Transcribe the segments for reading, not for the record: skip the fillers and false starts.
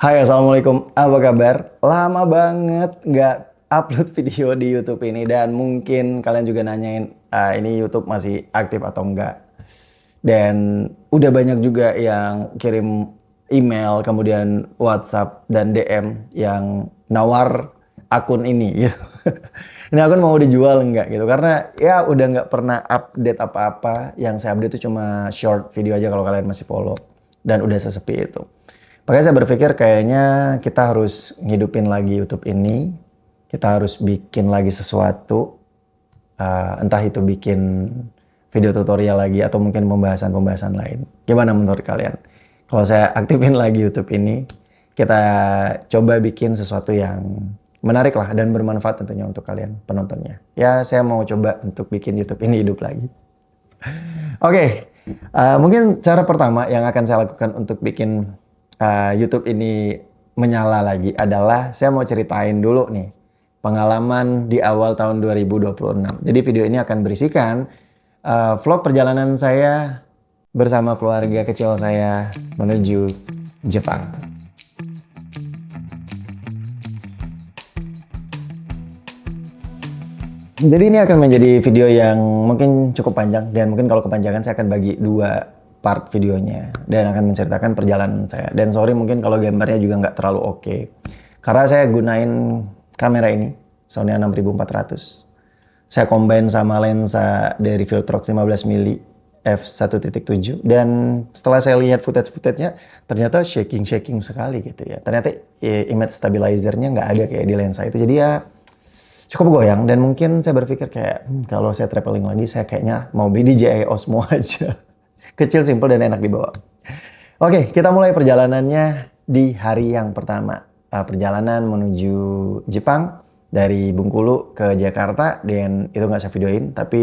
Hai, Assalamualaikum. Apa kabar? Lama banget nggak upload video di YouTube ini dan mungkin kalian juga nanyain, ini YouTube masih aktif atau enggak. Dan udah banyak juga yang kirim email, kemudian WhatsApp dan DM yang nawar akun ini gitu. Ini akun mau dijual enggak gitu. Karena ya udah nggak pernah update apa-apa. Yang saya update itu cuma short video aja kalau kalian masih follow. Dan udah sesepi itu. Makanya saya berpikir kayaknya kita harus ngidupin lagi YouTube ini. Kita harus bikin lagi sesuatu. Entah itu bikin video tutorial lagi atau mungkin pembahasan-pembahasan lain. Gimana menurut kalian? Kalau saya aktifin lagi YouTube ini, kita coba bikin sesuatu yang menarik lah dan bermanfaat tentunya untuk kalian penontonnya. Ya, saya mau coba untuk bikin YouTube ini hidup lagi. Oke, mungkin cara pertama yang akan saya lakukan untuk bikin YouTube ini menyala lagi adalah saya mau ceritain dulu nih pengalaman di awal tahun 2026. Jadi video ini akan berisikan vlog perjalanan saya bersama keluarga kecil saya menuju Jepang. Jadi ini akan menjadi video yang mungkin cukup panjang dan mungkin kalau kepanjangan saya akan bagi dua part videonya dan akan menceritakan perjalanan saya. Dan sorry mungkin kalau gambarnya juga nggak terlalu oke. Karena saya gunain kamera ini, Sony A6400. Saya combine sama lensa dari Viltrox 15mm f1.7 dan setelah saya lihat footage-nya ternyata shaking sekali gitu ya. Ternyata image stabilizer-nya nggak ada kayak di lensa itu. Jadi ya cukup goyang dan mungkin saya berpikir kayak kalau saya traveling lagi saya kayaknya mau beli DJI Osmo aja. Kecil, simple, dan enak dibawa. Oke, kita mulai perjalanannya di hari yang pertama. Perjalanan menuju Jepang dari Bengkulu ke Jakarta dan itu nggak saya videoin, tapi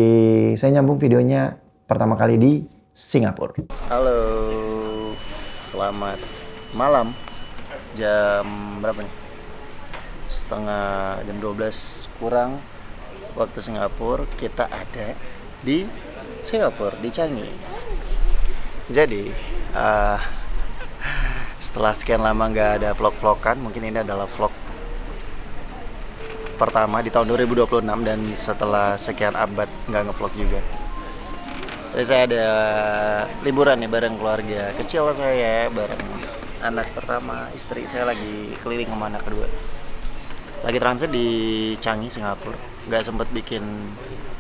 saya nyambung videonya pertama kali di Singapura. Halo, selamat malam. Jam berapa nih? Jam 12 kurang waktu Singapura. Kita ada di Singapura, di Changi. Jadi setelah sekian lama nggak ada vlog-vlogan, mungkin ini adalah vlog pertama di tahun 2026 dan setelah sekian abad nggak ngevlog juga. Jadi saya ada liburan nih bareng keluarga kecil saya, bareng anak pertama, istri saya lagi keliling sama anak kedua. Lagi transit di Changi, Singapura. Nggak sempet bikin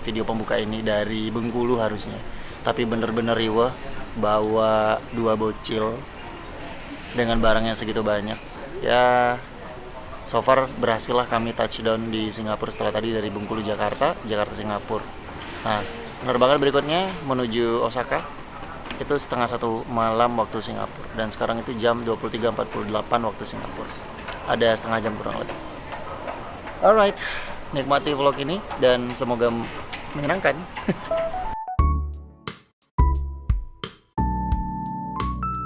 video pembuka ini dari Bengkulu harusnya. Tapi bener-bener riweh bawa dua bocil dengan barangnya segitu banyak. Ya, so far berhasil lah kami touchdown di Singapura setelah tadi dari Bengkulu Jakarta Singapura. Nah, penerbangan berikutnya menuju Osaka itu 1:30 malam waktu Singapura dan sekarang itu jam 23.48 waktu Singapura. Ada setengah jam kurang lebih. Alright, nikmati vlog ini dan semoga menyenangkan.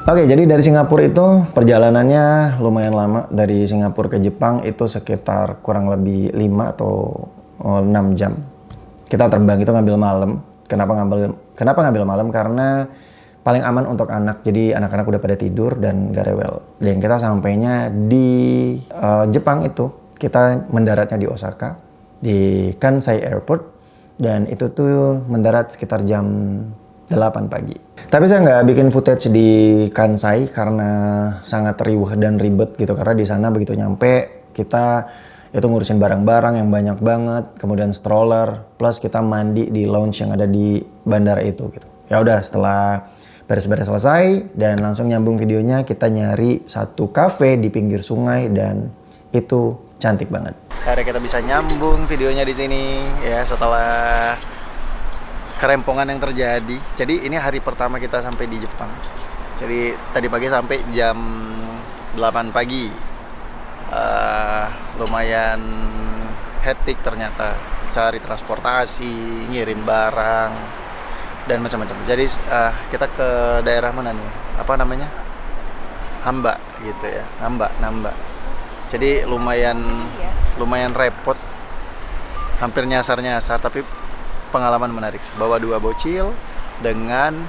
Oke, jadi dari Singapura itu perjalanannya lumayan lama. Dari Singapura ke Jepang itu sekitar kurang lebih 5 atau 6 jam. Kita terbang itu ngambil malam. Kenapa ngambil malam? Karena paling aman untuk anak. Jadi anak-anak udah pada tidur dan gak rewel. Dan kita sampainya di Jepang itu. Kita mendaratnya di Osaka, di Kansai Airport. Dan itu tuh mendarat sekitar jam 8 pagi. Tapi saya nggak bikin footage di Kansai karena sangat riuh dan ribet gitu. Karena di sana begitu nyampe kita itu ngurusin barang-barang yang banyak banget, kemudian stroller, plus kita mandi di lounge yang ada di bandara itu gitu. Ya udah setelah beres-beres selesai dan langsung nyambung videonya, kita nyari satu cafe di pinggir sungai dan itu cantik banget. Akhirnya kita bisa nyambung videonya di sini ya setelah kerempongan yang terjadi. Jadi ini hari pertama kita sampai di Jepang. Jadi tadi pagi sampai jam 8 pagi. Lumayan hektik ternyata. Cari transportasi, ngirim barang dan macam-macam. Jadi kita ke daerah mana nih? Apa namanya? Hamba gitu ya. Namba. Jadi lumayan repot. Hampir nyasar tapi pengalaman menarik. Bawa dua bocil dengan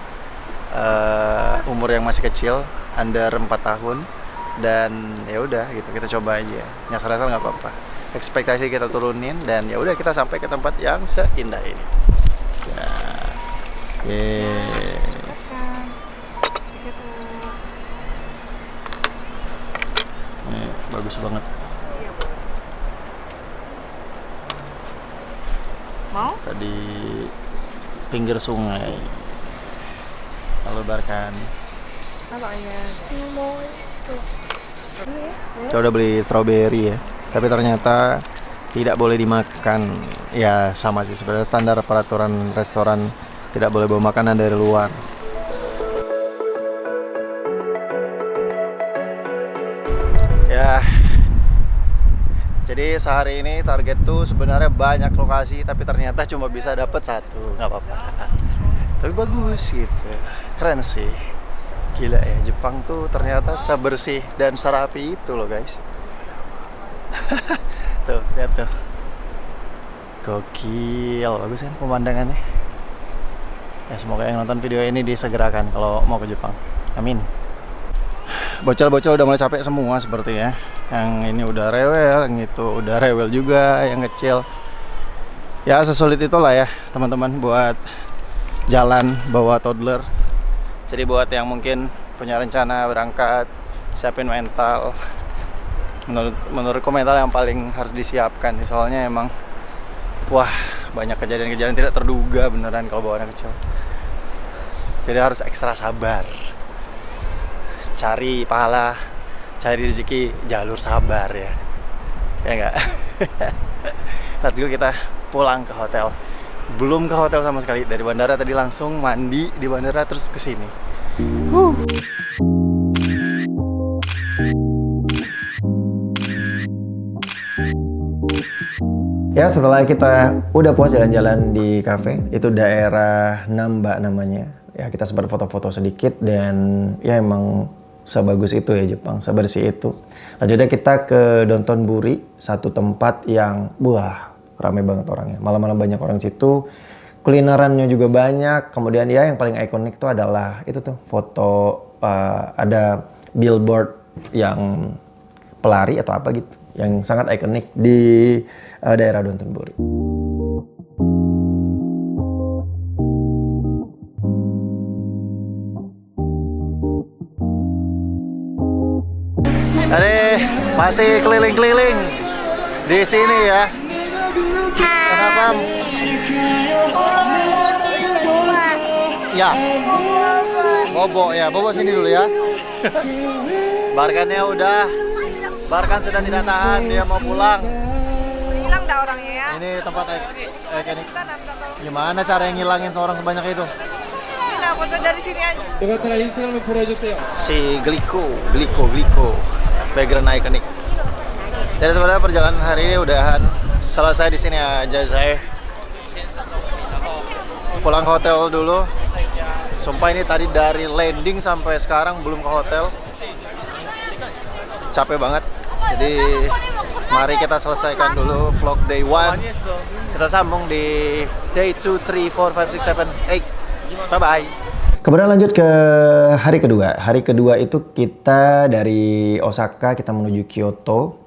umur yang masih kecil, under 4 tahun dan ya udah gitu, kita coba aja. Nyasar-nyasar nggak apa-apa. Ekspektasi kita turunin dan ya udah kita sampai ke tempat yang seindah ini. Ya. Ini bagus banget. Mau? Tadi pinggir sungai. Halo Barkan. Apa ya? Kita udah beli strawberry ya, tapi ternyata tidak boleh dimakan. Ya sama sih sebenarnya, standar peraturan restoran tidak boleh bawa makanan dari luar. Ya, jadi sehari ini target tuh sebenarnya banyak lokasi, tapi ternyata cuma bisa dapat satu. Nggak apa-apa. Tapi bagus gitu, keren sih. Gila ya, Jepang tuh ternyata sebersih dan serapi itu loh guys. Tuh, lihat tuh. Gokil, bagus kan pemandangannya. Ya semoga yang nonton video ini disegerakan kalau mau ke Jepang. Amin. Bocil-bocil udah mulai capek semua seperti ya. Yang ini udah rewel, yang itu udah rewel juga, yang kecil. Ya sesulit itulah ya teman-teman buat jalan bawa toddler. Jadi buat yang mungkin punya rencana berangkat, siapin mental. Menurutku mental yang paling harus disiapkan. Soalnya emang wah, banyak kejadian-kejadian tidak terduga beneran kalau bawa anak kecil. Jadi harus ekstra sabar. Cari pahala, cari rezeki jalur sabar ya. Ya enggak? Let's go, kita pulang ke hotel. Belum ke hotel sama sekali, dari bandara tadi langsung mandi di bandara terus ke sini. Ya setelah kita udah puas jalan-jalan di cafe, itu daerah Namba namanya. Ya kita sempat foto-foto sedikit dan ya emang sebagus itu ya Jepang, sebersih itu. Lanjutnya kita ke Dotonbori, satu tempat yang wah ramai banget orangnya. Malam-malam banyak orang situ, kulinerannya juga banyak. Kemudian ya yang paling ikonik itu adalah itu tuh foto ada billboard yang pelari atau apa gitu, yang sangat ikonik di daerah Dotonbori. Tadi masih keliling-keliling di sini ya. Kenapa? Ya. Bobo ya, Bobo sini dulu ya. Barkannya udah. Barkan sudah tidak tahan, dia mau pulang. Hilang dah orangnya ya. Ini tempat ikonik. Gimana cara ngilangin seorang sebanyak itu? Nah, foto dari sini aja. Si Gliko. Background ikonik. Jadi sebenarnya perjalanan hari ini udahan selesai di sini aja saya. Pulang ke hotel dulu. Sumpah ini tadi dari landing sampai sekarang belum ke hotel. Capek banget. Jadi mari kita selesaikan dulu vlog day 1. Kita sambung di day 2, 3, 4, 5, 6, 7, 8. Bye bye. Kemudian lanjut ke hari kedua. Hari kedua itu kita dari Osaka kita menuju Kyoto.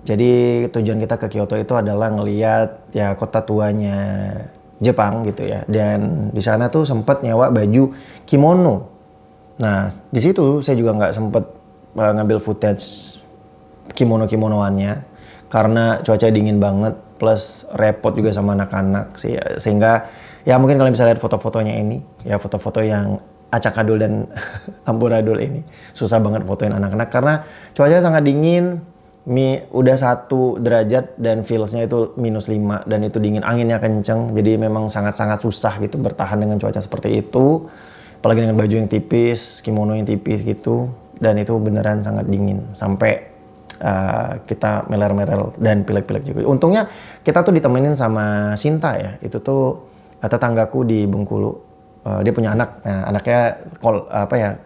Jadi tujuan kita ke Kyoto itu adalah ngeliat ya kota tuanya Jepang gitu ya. Dan di sana tuh sempat nyewa baju kimono. Nah di situ saya juga nggak sempet ngambil footage kimono-kimonoannya karena cuaca dingin banget plus repot juga sama anak-anak sih, sehingga ya mungkin kalian bisa lihat foto-fotonya ini ya, foto-foto yang acak-adul dan amburadul ini susah banget fotoin anak-anak karena cuaca sangat dingin. Udah 1 derajat dan feelsnya itu -5 dan itu dingin, anginnya kenceng, jadi memang sangat-sangat susah gitu bertahan dengan cuaca seperti itu, apalagi dengan baju yang tipis, kimono yang tipis gitu, dan itu beneran sangat dingin sampai kita meler-meler dan pilek-pilek juga. Untungnya kita tuh ditemenin sama Sinta ya, itu tuh tetanggaku di Bengkulu. Dia punya anak, nah anaknya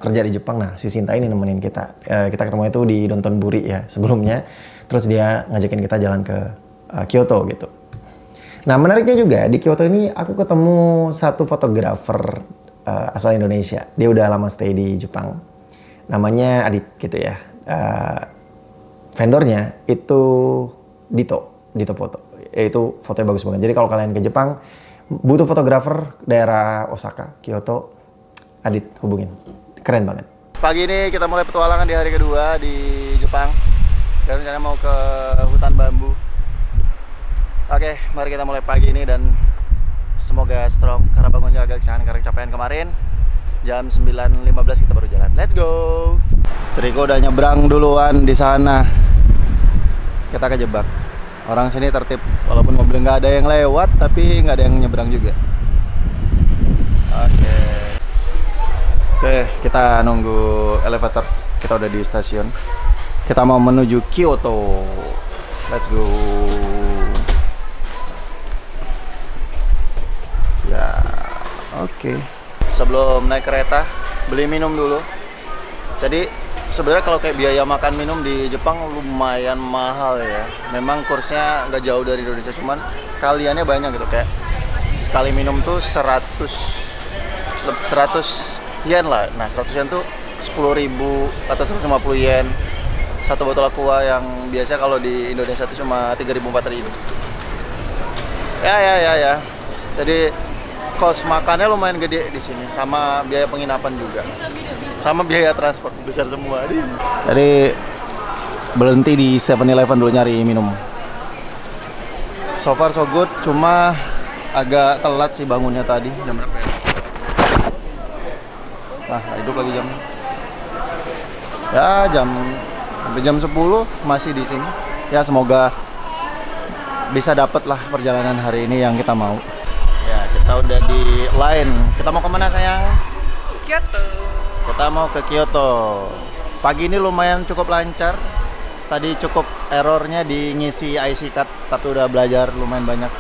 kerja di Jepang. Nah si Sinta ini nemenin kita. Kita ketemu itu di Dotonbori ya sebelumnya. Terus dia ngajakin kita jalan ke Kyoto gitu. Nah menariknya juga di Kyoto ini aku ketemu satu fotografer asal Indonesia. Dia udah lama stay di Jepang. Namanya Adit gitu ya. vendornya itu Dito Foto. Itu fotonya bagus banget. Jadi kalau kalian ke Jepang butuh fotografer daerah Osaka, Kyoto, Adit hubungin. Keren banget. Pagi ini kita mulai petualangan di hari kedua di Jepang. Dan rencana mau ke hutan bambu. Oke, mari kita mulai pagi ini dan semoga strong karena bangunnya agak kesiangan karena kecapean kemarin. Jam 9.15 kita baru jalan. Let's go. Istriku udah nyebrang duluan di sana. Kita kejebak. Orang sini tertib, walaupun mobil nggak ada yang lewat, tapi nggak ada yang nyebrang juga. Oke, kita nunggu elevator. Kita udah di stasiun. Kita mau menuju Kyoto. Let's go. Ya, oke. Sebelum naik kereta, beli minum dulu. Jadi sebenarnya kalau kayak biaya makan minum di Jepang lumayan mahal ya. Memang kursnya nggak jauh dari Indonesia, cuman kaliannya banyak gitu. Kayak sekali minum tuh 100 yen lah. Nah 100 yen tuh 10.000 atau 150 yen. Satu botol aqua yang biasa kalau di Indonesia tuh cuma 3.000-4.000. Ya. Jadi kos makannya lumayan gede di sini, sama biaya penginapan juga, sama biaya transport besar semua. Jadi berhenti di 7-Eleven dulu nyari minum. So far so good, cuma agak telat sih bangunnya tadi. Jam berapa ya? Nah, hidup lagi jam. Ya sampai jam 10 masih di sini. Ya semoga bisa dapet lah perjalanan hari ini yang kita mau. Ya, kita udah di line. Kita mau kemana sayang? Kyoto. Kita mau ke Kyoto. Pagi ini lumayan cukup lancar. Tadi cukup errornya di ngisi IC card, tapi udah belajar lumayan banyak.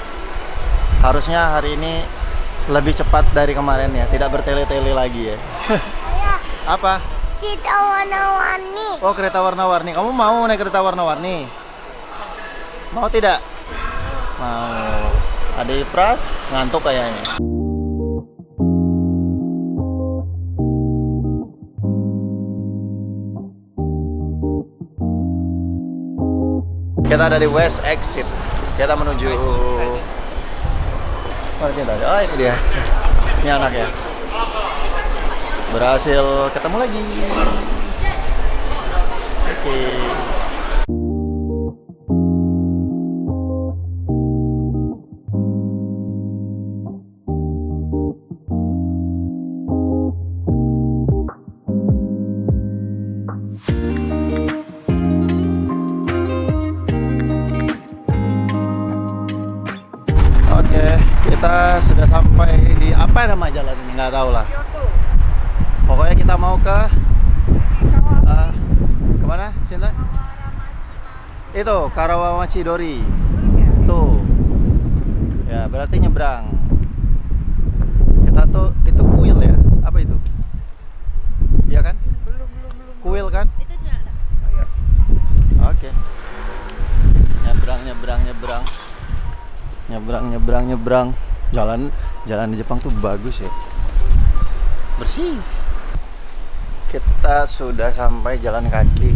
Harusnya hari ini lebih cepat dari kemarin ya, tidak bertele-tele lagi ya. Apa? Kereta warna-warni. Oh, kereta warna-warni. Kamu mau naik kereta warna-warni? Mau tidak? Mau. Ada Ipras, ngantuk kayaknya. Kita ada di West Exit. Kita menuju. Mana kita? Oh, ini dia. Ini anaknya. Berhasil ketemu lagi. Oke. Kita sudah sampai di apa nama jalan ini, nggak tahu lah. Kyoto. Pokoknya kita mau ke kemana, Sinta? Itu Karawamachi Dori. Tuh. Ya berarti nyebrang. Kita tuh itu kuil ya? Apa itu? Iya kan? Belum. Kuil kan? Itu tidak ada. Oke. Nyebrang. Jalan di Jepang tuh bagus ya. Bersih. Kita sudah sampai jalan kaki.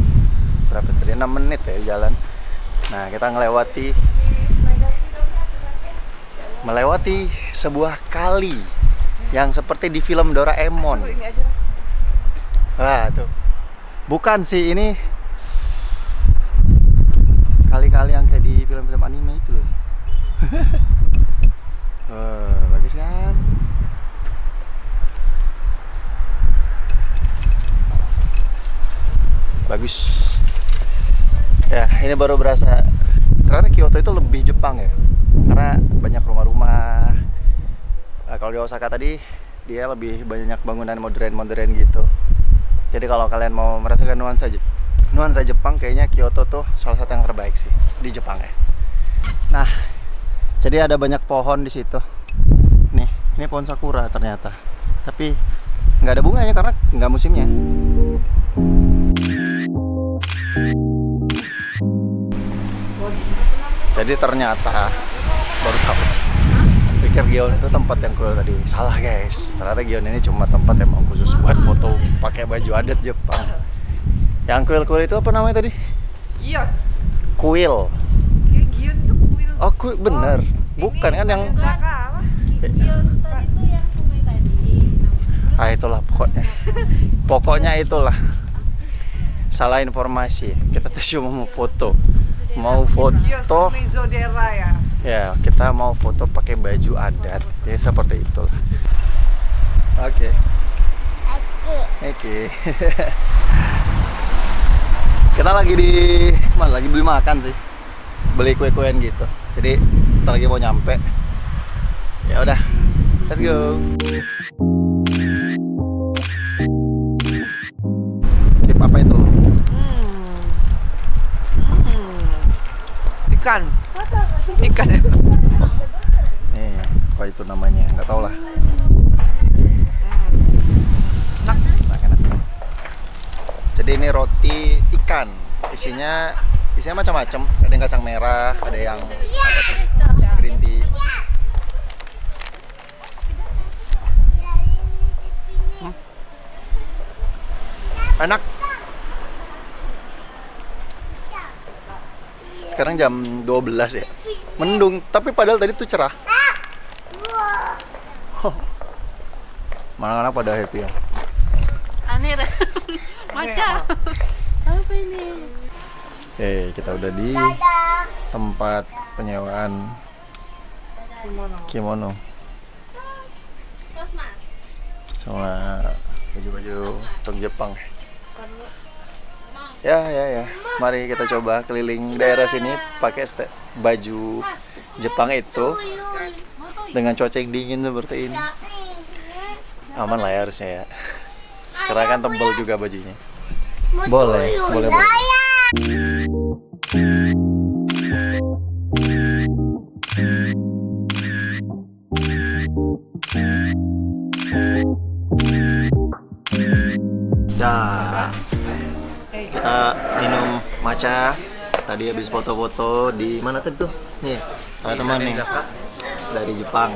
Berapa tadi? 6 menit ya jalan. Nah, kita melewati sebuah kali yang seperti di film Doraemon. Ini aja. Wah, tuh. Bukan sih, ini kali-kali yang kayak di film-film anime itu loh. Bagus kan? Bagus. Ya, ini baru berasa. Ternyata Kyoto itu lebih Jepang ya. Karena banyak rumah-rumah. Kalau di Osaka tadi, dia lebih banyak bangunan modern-modern gitu. Jadi kalau kalian mau merasakan nuansa Jepang, kayaknya Kyoto tuh salah satu yang terbaik sih di Jepang ya. Nah, jadi ada banyak pohon di situ. Nih, ini pohon sakura ternyata. Tapi nggak ada bunganya karena nggak musimnya. Jadi ternyata baru tahu. Pikir Gion itu tempat yang cool tadi. Salah guys. Ternyata Gion ini cuma tempat emang khusus buat foto pakai baju adat Jepang. Yang kuil-kuil itu apa namanya tadi? Gion. Kuil. Kayak Gion tuh kuil. Oh, bener. Bukan kan yang... Zaka apa? Gion tadi tuh yang sungai tadi. Ah, itulah pokoknya. Pokoknya itulah. Salah informasi. Kita tuh cuma mau foto. Mau Gion foto. Mezodera ya. Ya, kita mau foto pakai baju adat. Ya, seperti itulah. Oke. Oke. Kita lagi di mana? Lagi beli makan sih. Beli kue-kuean gitu. Jadi, kita lagi mau nyampe. Ya udah. Let's go. Tip apa itu? Ikan. Ikan ya. Nih, apa itu namanya? Nggak tahu lah. Enak. Jadi ini roti ikan. Isinya macam-macam. Ada yang kacang merah, ada yang apa tuh? Green tea. Enak. Sekarang jam 12 ya. Mendung, tapi padahal tadi tuh cerah. Mana anak pada happy ya. Aneh dah. Maca. Apa ini? Kita udah di tempat penyewaan kimono. Sama baju-baju untuk Jepang. Ya. Mari kita coba keliling daerah sini pakai baju Jepang itu dengan cuaca yang dingin seperti ini. Aman lah ya harusnya ya. Karena kan tebal juga bajunya. Boleh. Nah, kita minum matcha. Tadi habis foto-foto di mana tadi tuh? Nih, ada teman nih dari Jepang.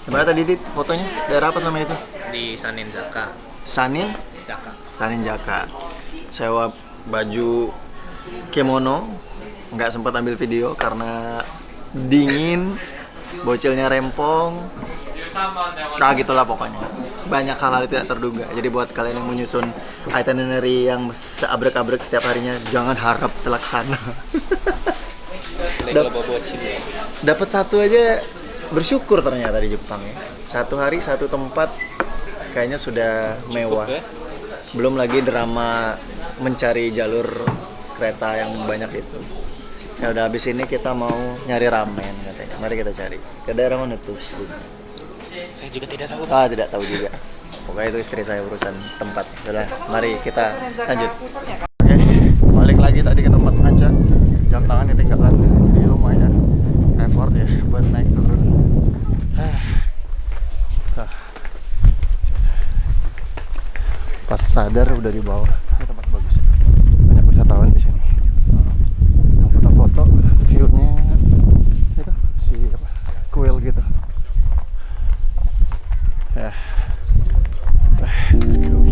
Gimana tadi Dit fotonya? Daerah apa namanya itu? Di Saninzaka. Saninjaka. Sewa baju kimono. Nggak sempat ambil video karena dingin, bocilnya rempong. Nah gitulah pokoknya. Banyak hal-hal tidak terduga. Jadi buat kalian yang menyusun itinerary yang seabrek-abrek setiap harinya, jangan harap terlaksana. Dapat satu aja bersyukur ternyata di Jepang ya. Satu hari satu tempat kayaknya sudah mewah. Belum lagi drama mencari jalur kereta yang banyak itu. Ya udah habis ini kita mau nyari ramen katanya. Mari kita cari. Ke daerah mana tuh? Saya juga tidak tahu. Tidak tahu juga. Pokoknya itu istri saya urusan tempat. Udah, mari kita lanjut. Oke, balik lagi tadi ke tempat ngaca. Jam tangan ketinggalan. Jadi lumayan effort ya buat naik turun. Pas sadar udah di bawah. Ini tempat bagus. Banyak wisatawan di sini. Yang foto-foto, view-nya itu si kuil gitu. Ya. Let's go.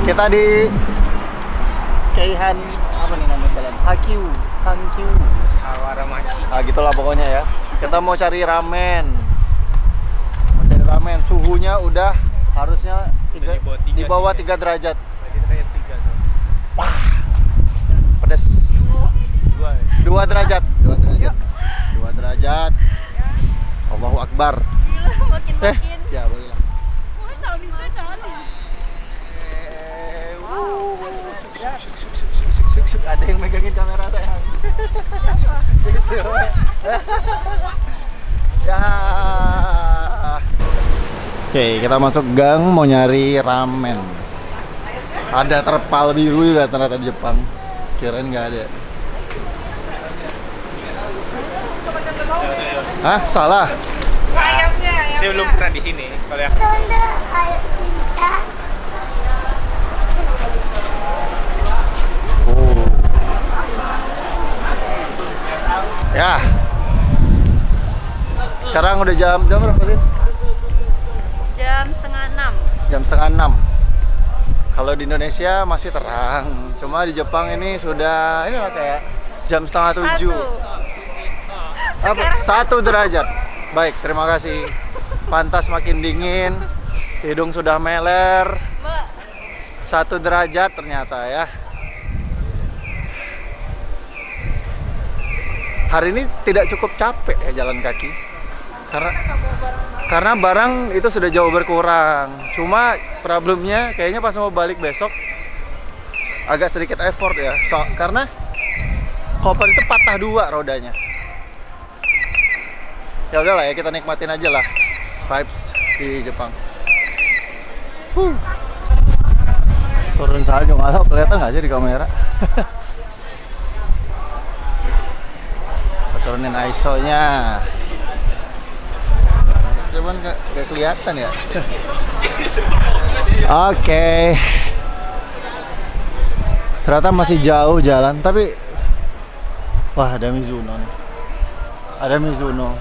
Kita di Keihan apa nih nama jalan? Hankyu. Kawaramachi. Ah gitulah pokoknya ya. Kita mau cari ramen. Suhunya udah harusnya di bawah 3 derajat. Wah. Pedas. 2 derajat. 2 derajat. Allahu Akbar. Gila, makin-makin. Ya boleh lah. Ada yang megangin kamera sayang. Gitu. Ya. Oke, kita masuk gang mau nyari ramen. Ada terpal biru juga ternyata di Jepang. Kirain nggak ada. Hah? Salah? Ayamnya. Saya belum pernah di sini. Kalau yang Tante, ayo cinta. Ya. Sekarang udah jam berapa sih? Jam setengah 6. Jam setengah 6. Kalau di Indonesia masih terang. Cuma di Jepang ini sudah ini lah kayak jam setengah 7. Apa? 1 derajat. Baik, terima kasih. Pantas makin dingin. Hidung sudah meler. Mbak, 1 derajat ternyata ya. Hari ini tidak cukup capek ya jalan kaki. Karena barang itu sudah jauh berkurang. Cuma problemnya kayaknya pas mau balik besok agak sedikit effort ya. Karena koper itu patah 2 rodanya. Ya udahlah ya, kita nikmatin aja lah vibes di Jepang. Turun salju, nggak tahu kelihatan nggak sih di kamera. Turunin ISO-nya. Cuman nggak kelihatan ya. Oke. Ternyata masih jauh jalan, tapi wah, ada Mizuno nih. Ada Mizuno.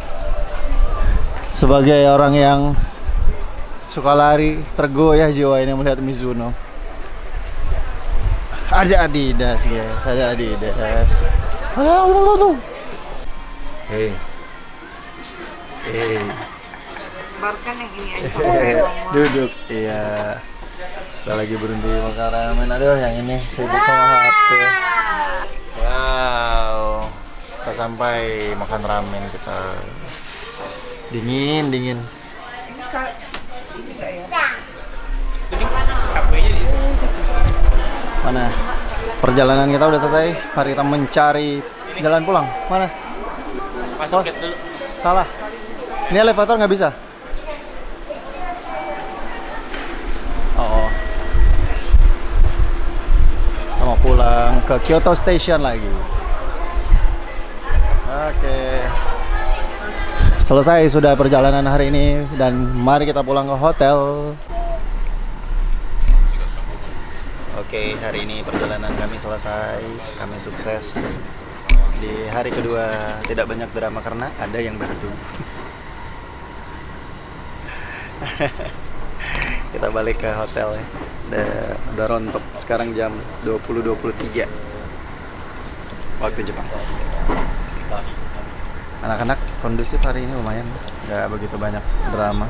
Sebagai orang yang suka lari, tergoyah jiwa ini melihat Mizuno. Ada Adidas guys, ada Adidas. Hei. Baru kan yang ini aja. Duduk, iya. Kita lagi berhenti makan ramen. Aduh, yang ini sibuk sama HP. Wow. Kita sampai makan ramen kita. Dingin. Ini enggak ya? Subway-nya di Mana? Perjalanan kita udah selesai. Mari kita mencari jalan pulang. Mana? masuk Oh. gate dulu. Salah. Ini elevator nggak bisa. Oh. Kita mau pulang ke Kyoto Station lagi. Oke. Selesai sudah perjalanan hari ini dan mari kita pulang ke hotel. Oke, hari ini perjalanan kami selesai. Kami sukses. Di hari kedua tidak banyak drama karena ada yang bantu. Kita balik ke hotel ya. Udah rontok. Sekarang jam 20.23 waktu Jepang. Anak-anak kondusif hari ini lumayan, nggak begitu banyak drama.